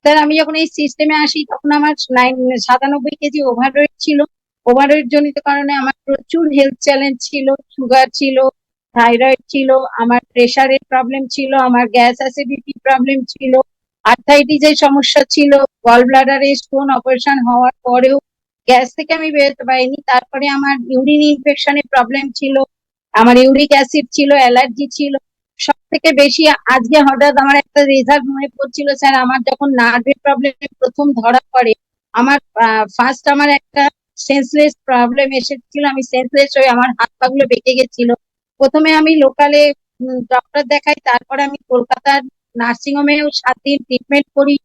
Sir আমি যখন এই সিস্টেমে আসি তখন আমার 97 কেজি ওভারওয়েট ছিল। ওভারওয়েট জনিত কারণে আমার প্রচুর হেলথ চ্যালেঞ্জ ছিল, সুগার ছিল, থাইরয়েড ছিল, আমার প্রেশারের প্রবলেম ছিল, আমার গ্যাস অ্যাসিডিটি প্রবলেম ছিল, আর্থাইটিসের সমস্যা ছিল, গল ব্লাডারে স্টোন অপারেশন হওয়ার পরেও গ্যাস থেকে আমি বেরোতে পারিনি। তারপরে আমার ইউরিন ইনফেকশনের প্রবলেম ছিল, আমার ইউরিক অ্যাসিড ছিল, অ্যালার্জি ছিল। সব থেকে বেশি আজকে হঠাৎ আমার একটা রেজাল্ট মনে পড়ছিল স্যার, আমার যখন নার্ভের প্রবলেম প্রথম ধরা পড়ে, আমার ফার্স্ট আমার একটা সেন্সলেস প্রবলেম এসেছিল, আমি সেন্সলেস হয়ে আমার হাত পা গুলো বেঁকে গেছিল। প্রথমে আমি লোকালে ডক্টর দেখাই, তারপরে আমি কলকাতার নার্সিং হোমেও 7 দিন ট্রিটমেন্ট করি,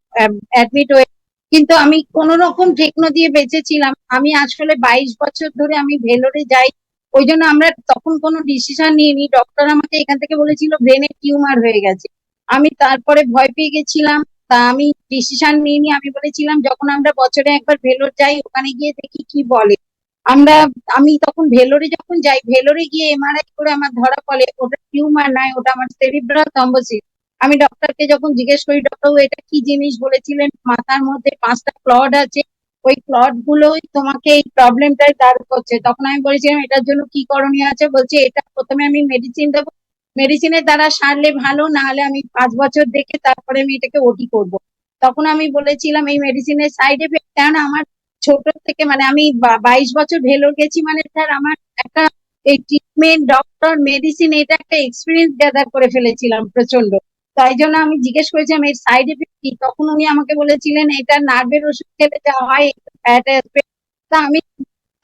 অ্যাডমিট হয়ে। কিন্তু আমি কোন রকম টেকনো দিয়ে বেঁচেছিলাম। আমি আসলে 22 বছর ধরে আমি ভেলোরে যাই, ওই জন্য আমরা তখন কোনো ডিসিশন নিইনি। ডক্টর আমাকে এখান থেকে বলেছিল ব্রেনে টিউমার হয়ে গেছে। আমি তারপরে ভয় পেয়ে গেছিলাম, তা আমি ডিসিশন নিইনি। আমি বলেছিলাম যখন আমরা বছরে একবার ভেলোর যাই ওখানে গিয়ে দেখি কি বলে। আমরা আমি তখন ভেলোরে যখন যাই, ভেলোরে গিয়ে এমআরআই করে আমার ধরা পড়ে ওটা টিউমার নয়, ওটা আমার সেরিব্রাল থ্রম্বোসিস। আমি ডক্টরকে যখন জিজ্ঞেস করি, ডক্টর এটা কি জিনিস, বলেছিলেন মাথার মধ্যে 5টা ক্লড আছে, ওই ক্লড গুলোই তোমাকে এই প্রবলেমটাই দাঁড় করছে। তখন আমি বলেছিলাম এটার জন্য কি করণীয় আছে, বলছে এটা প্রথমে আমি মেডিসিন দেবো, মেডিসিনের দ্বারা সারলে ভালো, না হলে আমি 5 বছর দেখে তারপরে আমি এটাকে ওটি করব। তখন আমি বলেছিলাম এই মেডিসিনের সাইড এফেক্ট, কেন আমার ছোট থেকে মানে আমি 22 বছর ভেলোর গেছি, মানে স্যার আমার একটা এই ট্রিটমেন্ট ডক্টর মেডিসিন এটা একটা এক্সপিরিয়েন্স গ্যাদার করে ফেলেছিলাম প্রচন্ড। তাই জন্য আমি জিজ্ঞেস করেছিলাম এর সাইড এফেক্ট কি, তখন উনি আমাকে বলেছিলেন এটা নার্ভের ওষুধ খেলে যা হয় ফ্যাট আসবে। তা আমি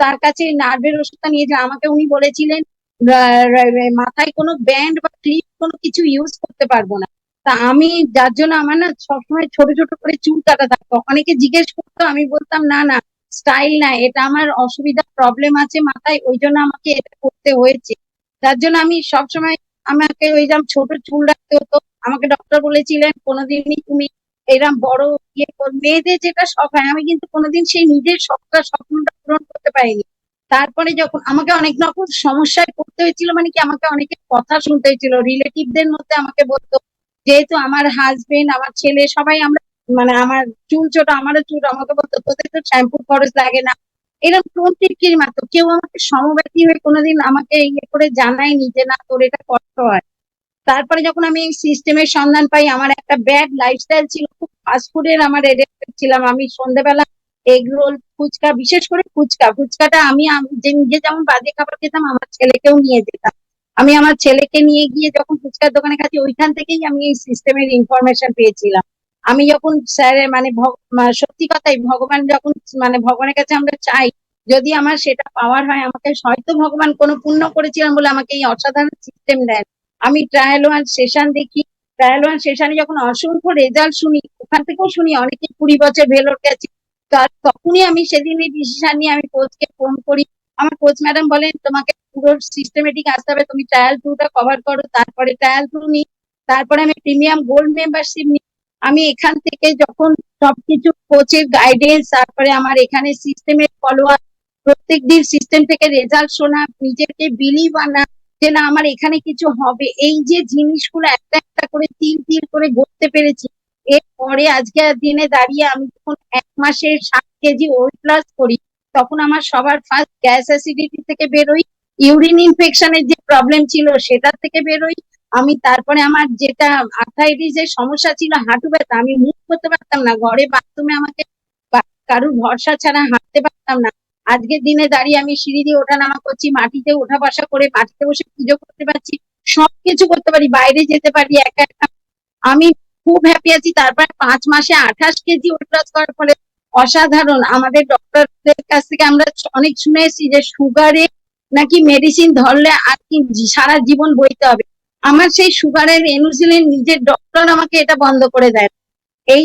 তার কাছে নার্ভের ওষুধটা নিয়ে যা, আমাকে উনি বলেছিলেন মাথায় কোনো ব্যান্ড বা ক্লিপ কোনো কিছু ইউজ করতে পারবো না। তা আমি যার জন্য আমার না সবসময় ছোট ছোট করে চুল কাটা থাকতো, অনেকে জিজ্ঞেস করতো, আমি বলতাম না না স্টাইল না, এটা আমার অসুবিধা প্রবলেম আছে মাথায়, ওই জন্য আমাকে এটা করতে হয়েছে। যার জন্য আমি সবসময়, আমাকে ওই রকম ছোট চুল রাখতে হতো। আমাকে ডক্টর বলেছিলেন কোনোদিনই তুমি এরকম বড় মেয়েদের যেটা শখ হয়, আমি কিন্তু কোনোদিন সেই নিজের শখটা স্বপ্নটা পূরণ করতে পারিনি। তারপরে যখন আমাকে অনেক রকম সমস্যায় পড়তে হয়েছিল, মানে কি আমাকে অনেকের কথা শুনতে হয়েছিল, রিলেটিভদের মধ্যে আমাকে বলতো, যেহেতু আমার হাজবেন্ড আমার ছেলে সবাই আমরা মানে আমার চুল ছোট, আমারও চুল, আমাকে বলতো তোদের তো শ্যাম্পু খরচ লাগে না, এরকম প্রত্যেকেরই মাত্র। কেউ আমাকে সমব্যথী হয়ে কোনোদিন আমাকে ইয়ে করে জানায়নি যে না তোর এটা কষ্ট হয়। তারপরে যখন আমি এই সিস্টেমের সন্ধান পাই, আমার একটা ব্যাড লাইফস্টাইল ছিল, খুব ফাস্টফুডের আমার এডিক্টেড ছিলাম। আমি সন্ধ্যেবেলা এগ রোল, ফুচকা, বিশেষ করে ফুচকাটা আমি যে নিজে যেমন বাজে খাবার খেতাম, আমার ছেলেকেও নিয়ে যেতাম। আমি আমার ছেলেকে নিয়ে গিয়ে যখন ফুচকার দোকানে কাছে, ওইখান থেকেই আমি এই সিস্টেমের ইনফরমেশন পেয়েছিলাম। আমি যখন স্যারের মানে সত্যি কথাই ভগবান যখন মানে ভগবানের কাছে আমরা চাই, যদি আমার সেটা পাওয়ার হয়, আমাকে হয়তো ভগবান কোনো পুণ্য করেছিলাম বলে আমাকে এই অসাধারণ সিস্টেম দেন। আমি ট্রায়াল ওয়ান সেশন দেখি, ট্রায়াল ওয়ান সেশনে যখন অসংখ্য রেজাল্ট শুনি, ওখান থেকেও শুনি অনেকে 20 বছর ভেলোর গেছে। তখনই আমি সেদিনই ডিসিশন নিয়ে আমি কোচকে ফোন করি। আমার কোচ ম্যাডাম বলেন তোমাকে পুরো সিস্টেমেটিক আসতে হবে, তুমি ট্রায়াল টুটা কভার করো। তারপরে ট্রায়াল টু নিই, তারপরে আমি প্রিমিয়াম গোল্ড মেম্বারশিপ নিই। আমি এখান থেকে যখন সবকিছু কোচের গাইডেন্স, তারপরে আমার এখানে সিস্টেমের ফলো আপ, প্রত্যেক দিন সিস্টেম থেকে রেজাল্ট শোনা, নিজেকে বিলিভ আনা যে না আমার এখানে কিছু হবে, এই যে জিনিসগুলো একটা একটা করে তিল তিল করে গড়তে পেরেছি। এরপরে আজকের দিনে দাঁড়িয়ে আমি যখন 1 মাসে 7 কেজি ওয়েট লস করি, তখন আমার সবার ফার্স্ট গ্যাস অ্যাসিডিটি থেকে বেরোই, ইউরিন ইনফেকশনের যে প্রবলেম ছিল সেটা থেকে বেরোই। আমি তারপরে আমার যেটা আর্থাইটিস এর সমস্যা ছিল, হাঁটু ব্যথা, আমি মুভ করতে পারতাম না, ঘরে বাথরুমে আমাকে কারুর ভরসা ছাড়া হাঁটতে পারতাম না। আজকের দিনে দাঁড়িয়ে আমি সিঁড়ি দিয়ে ওঠানামা করছি, মাটিতে ওঠা বসা করে, মাটিতে বসে পুজো করতে পারছি, সবকিছু করতে পারি, বাইরে যেতে পারি একা একা। আমি খুব হ্যাপি আছি। তারপর 5 মাসে 28 কেজি ওয়েট লস করার ফলে অসাধারণ, আমাদের ডক্টরদের কাছ থেকে আমরা অনেক শুনে এসেছি যে সুগারে নাকি মেডিসিন ধরলে আর কি সারা জীবন বইতে হবে। আমার সেই সুগারের ইনসুলিন নিজের ডক্টর আমাকে এটা বন্ধ করে দেয়। এই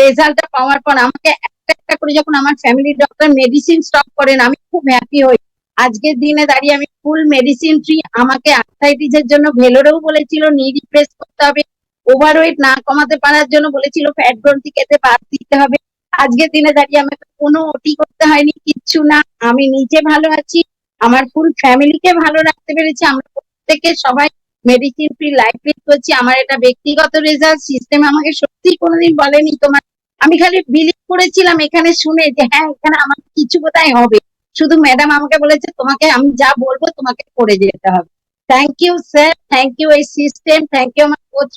রেজাল্টটা পাওয়ার পর আমাকে একটা একটা করে যখন আমার ফ্যামিলির ডক্টর মেডিসিন স্টপ করেন, আমি খুব হ্যাপি হই। আজকের দিনে দাঁড়িয়ে আমি ফুল মেডিসিন ফ্রি। আমাকে আর্থাইটিস এর জন্য ভেলোরেও বলেছিল নি রিপ্লেস করতে হবে, ওভারওয়েট না কমাতে পারার জন্য বলেছিল ফ্যাট গ্রন্থি কেটে বাদ দিতে হবে। আজকের দিনে দাঁড়িয়ে আমাকে কোনো ওটি করতে হয়নি, কিচ্ছু না। আমি নিজে ভালো আছি, আমার ফুল ফ্যামিলিকে ভালো রাখতে পেরেছি। আমরা প্রত্যেকে সবাই মেডিসিন ফ্রি লাইফ লিড করছি। আমার এটা ব্যক্তিগত রেজাল্ট, সিস্টেম আমাকে সত্যি কোনোদিন বলেনি তোমার আমি খালি বিলিভ করেছিলাম এখানে শুনে যে হ্যাঁ এখানে আমার কিছু কোথায় হবে, শুধু ম্যাডাম আমাকে বলেছে তোমাকে আমি যা বলবো তোমাকে করে যেতে হবে। Thank you sir, thank you এই সিস্টেম, থ্যাংক ইউ আমার কোচ